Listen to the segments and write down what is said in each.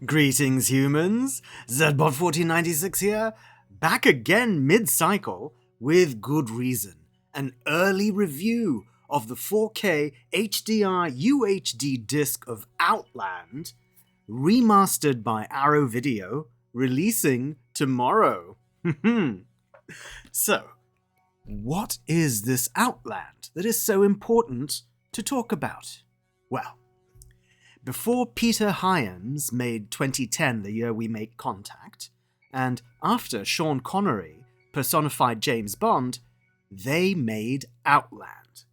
Greetings, humans. Zbot1496 here, back again mid-cycle with good reason. An early review of the 4K HDR UHD disc of Outland, remastered by Arrow Video, releasing tomorrow. So, what is this Outland that is so important to talk about? Well, before Peter Hyams made 2010 the year we make contact, and after Sean Connery personified James Bond, they made Outland.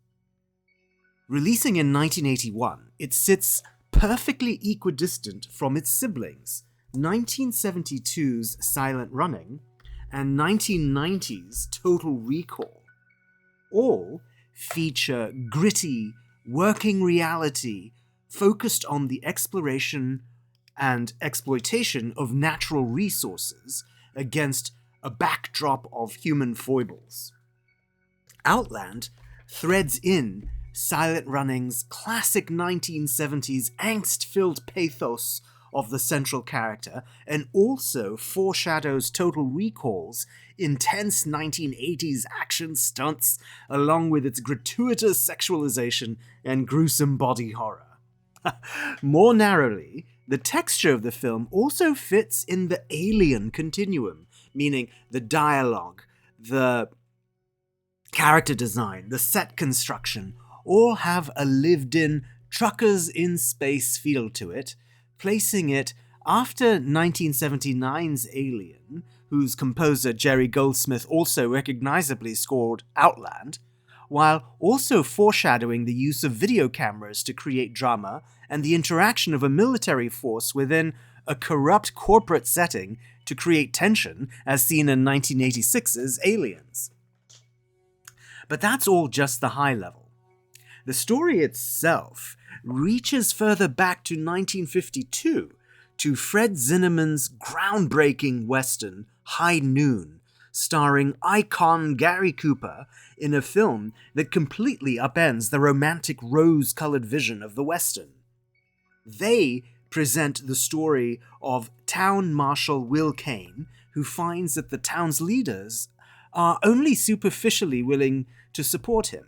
Releasing in 1981, it sits perfectly equidistant from its siblings, 1972's Silent Running and 1990's Total Recall. All feature gritty, working reality focused on the exploration and exploitation of natural resources against a backdrop of human foibles. Outland threads in Silent Running's classic 1970s angst-filled pathos of the central character and also foreshadows Total Recall's intense 1980s action stunts along with its gratuitous sexualization and gruesome body horror. More narrowly, the texture of the film also fits in the alien continuum, meaning the dialogue, the character design, the set construction, all have a lived-in, truckers-in-space feel to it, placing it after 1979's Alien, whose composer Jerry Goldsmith also recognizably scored Outland, while also foreshadowing the use of video cameras to create drama and the interaction of a military force within a corrupt corporate setting to create tension, as seen in 1986's Aliens. But that's all just the high level. The story itself reaches further back to 1952, to Fred Zinnemann's groundbreaking western High Noon, starring icon Gary Cooper in a film that completely upends the romantic rose-colored vision of the western. They present the story of Town Marshal Will Kane, who finds that the town's leaders are only superficially willing to support him.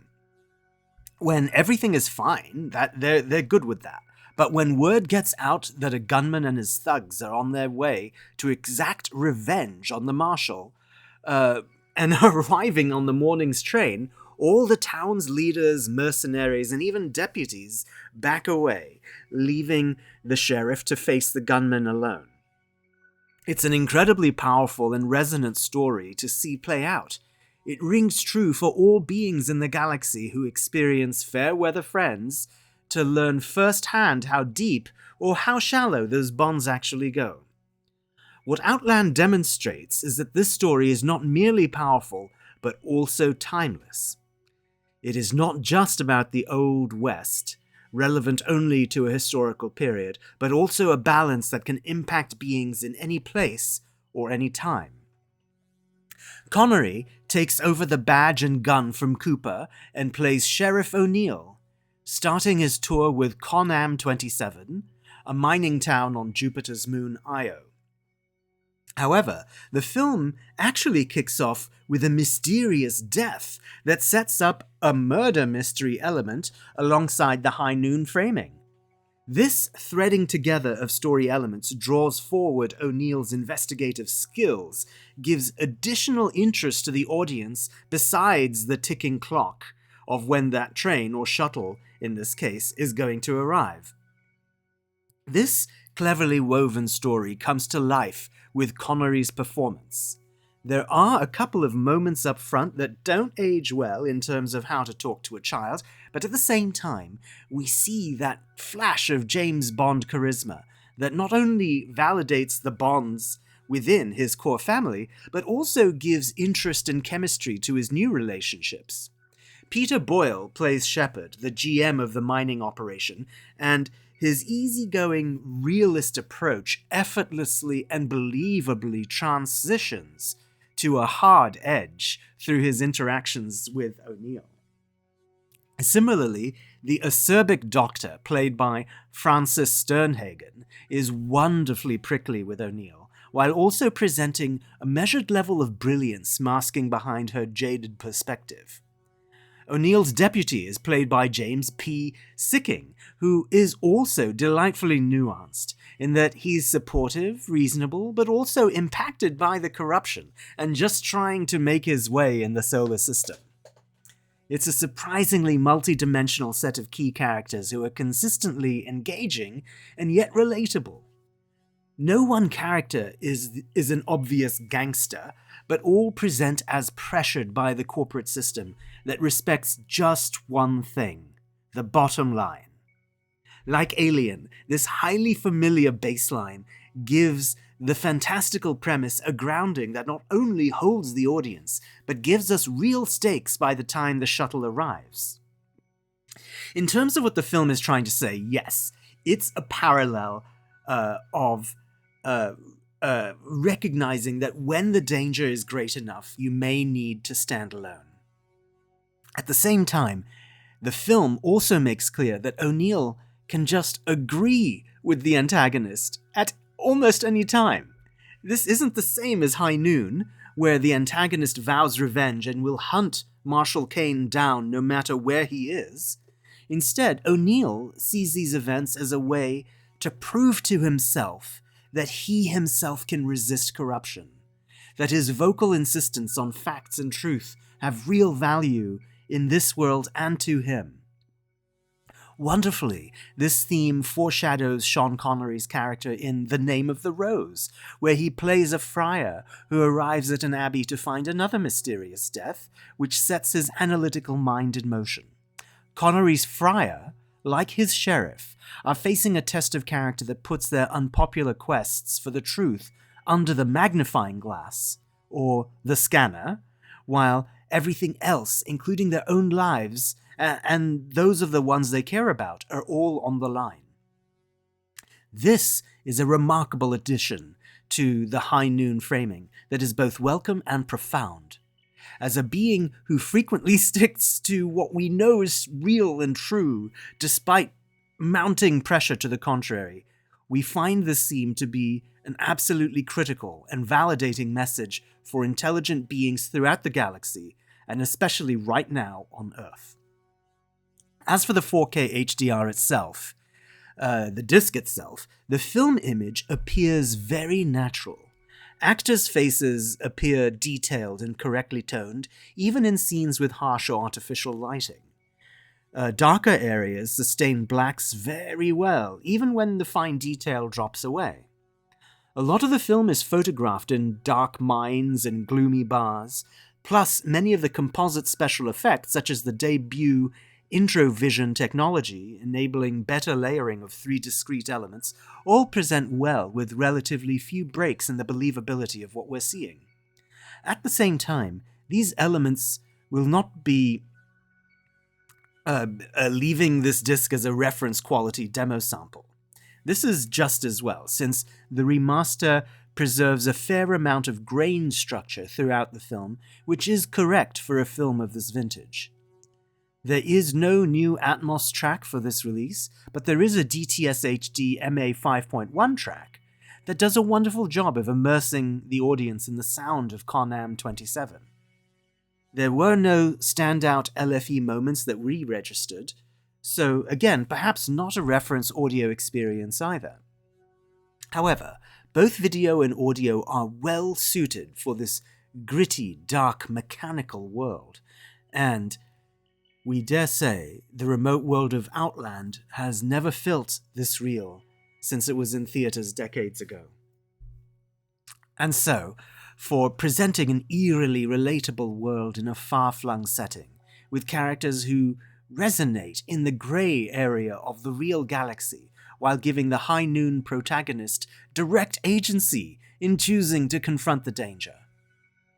When everything is fine, that they're good with that. But when word gets out that a gunman and his thugs are on their way to exact revenge on the marshal, and arriving on the morning's train, all the town's leaders, mercenaries, and even deputies back away, leaving the sheriff to face the gunman alone. It's an incredibly powerful and resonant story to see play out. It rings true for all beings in the galaxy who experience fair-weather friends to learn firsthand how deep or how shallow those bonds actually go. What Outland demonstrates is that this story is not merely powerful, but also timeless. It is not just about the Old West, relevant only to a historical period, but also a balance that can impact beings in any place or any time. Connery takes over the badge and gun from Cooper and plays Sheriff O'Neill, starting his tour with Con-Am 27, a mining town on Jupiter's moon Io. However, the film actually kicks off with a mysterious death that sets up a murder mystery element alongside the High Noon framing. This threading together of story elements draws forward O'Neill's investigative skills, gives additional interest to the audience besides the ticking clock of when that train, or shuttle in this case, is going to arrive. This cleverly woven story comes to life with Connery's performance. There are a couple of moments up front that don't age well in terms of how to talk to a child, but at the same time, we see that flash of James Bond charisma that not only validates the bonds within his core family, but also gives interest and chemistry to his new relationships. Peter Boyle plays Shepard, the GM of the mining operation, and his easygoing, realist approach effortlessly and believably transitions to a hard edge through his interactions with O'Neill. Similarly, The acerbic doctor, played by Francis Sternhagen, is wonderfully prickly with O'Neill, while also presenting a measured level of brilliance masking behind her jaded perspective. O'Neill's deputy is played by James P. Sicking, who is also delightfully nuanced, in that he's supportive, reasonable, but also impacted by the corruption, and just trying to make his way in the solar system. It's a surprisingly multi-dimensional set of key characters who are consistently engaging and yet relatable. No one character is an obvious gangster, but all present as pressured by the corporate system that respects just one thing: the bottom line. Like Alien, this highly familiar baseline gives the fantastical premise a grounding that not only holds the audience, but gives us real stakes by the time the shuttle arrives. In terms of what the film is trying to say, yes, it's a parallel of recognizing that when the danger is great enough, you may need to stand alone. At the same time, the film also makes clear that O'Neill can just agree with the antagonist at almost any time. This isn't the same as High Noon, where the antagonist vows revenge and will hunt Marshal Kane down no matter where he is. Instead, O'Neill sees these events as a way to prove to himself that he himself can resist corruption, that his vocal insistence on facts and truth have real value in this world and to him. Wonderfully, this theme foreshadows Sean Connery's character in The Name of the Rose, where he plays a friar who arrives at an abbey to find another mysterious death, which sets his analytical mind in motion. Connery's friar, like his sheriff, are facing a test of character that puts their unpopular quests for the truth under the magnifying glass, or the scanner, while everything else, including their own lives, and those of the ones they care about, are all on the line. This is a remarkable addition to the High Noon framing that is both welcome and profound. As a being who frequently sticks to what we know is real and true, despite mounting pressure to the contrary, we find this theme to be an absolutely critical and validating message for intelligent beings throughout the galaxy, and especially right now on Earth. As for the 4K HDR itself, the disc itself, the film image appears very natural. Actors' faces appear detailed and correctly toned, even in scenes with harsh or artificial lighting. Darker areas sustain blacks very well, even when the fine detail drops away. A lot of the film is photographed in dark mines and gloomy bars, plus many of the composite special effects, such as the debut Introvision technology, enabling better layering of 3 discrete elements, all present well with relatively few breaks in the believability of what we're seeing. At the same time, these elements will not be leaving this disc as a reference quality demo sample. This is just as well, since the remaster preserves a fair amount of grain structure throughout the film, which is correct for a film of this vintage. There is no new Atmos track for this release, but there is a DTS HD MA 5.1 track that does a wonderful job of immersing the audience in the sound of Con-Am 27. There were no standout LFE moments that we registered, so again, perhaps not a reference audio experience either. However, both video and audio are well suited for this gritty, dark, mechanical world, and we dare say the remote world of Outland has never felt this real since it was in theaters decades ago. And so, for presenting an eerily relatable world in a far-flung setting, with characters who resonate in the grey area of the real galaxy, while giving the High Noon protagonist direct agency in choosing to confront the danger,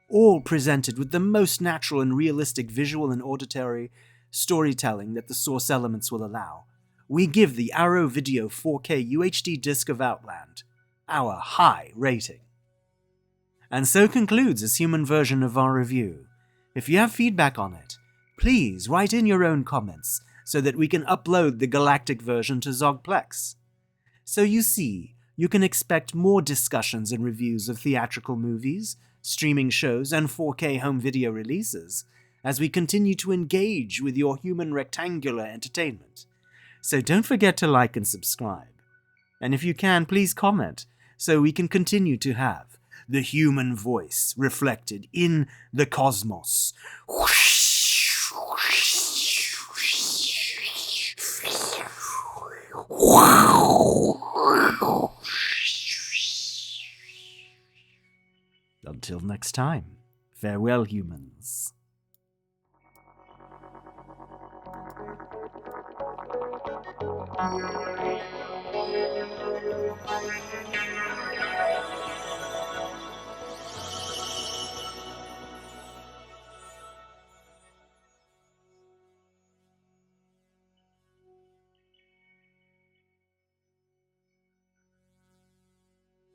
all presented with the most natural and realistic visual and auditory storytelling that the source elements will allow, we give the Arrow Video 4K UHD disc of Outland our high rating. And so concludes this human version of our review. If you have feedback on it, please write in your own comments so that we can upload the galactic version to Zoggplex. So you see, you can expect more discussions and reviews of theatrical movies, streaming shows, and 4K home video releases as we continue to engage with your human rectangular entertainment. So don't forget to like and subscribe. And if you can, please comment so we can continue to have the human voice reflected in the cosmos. Until next time, farewell, humans.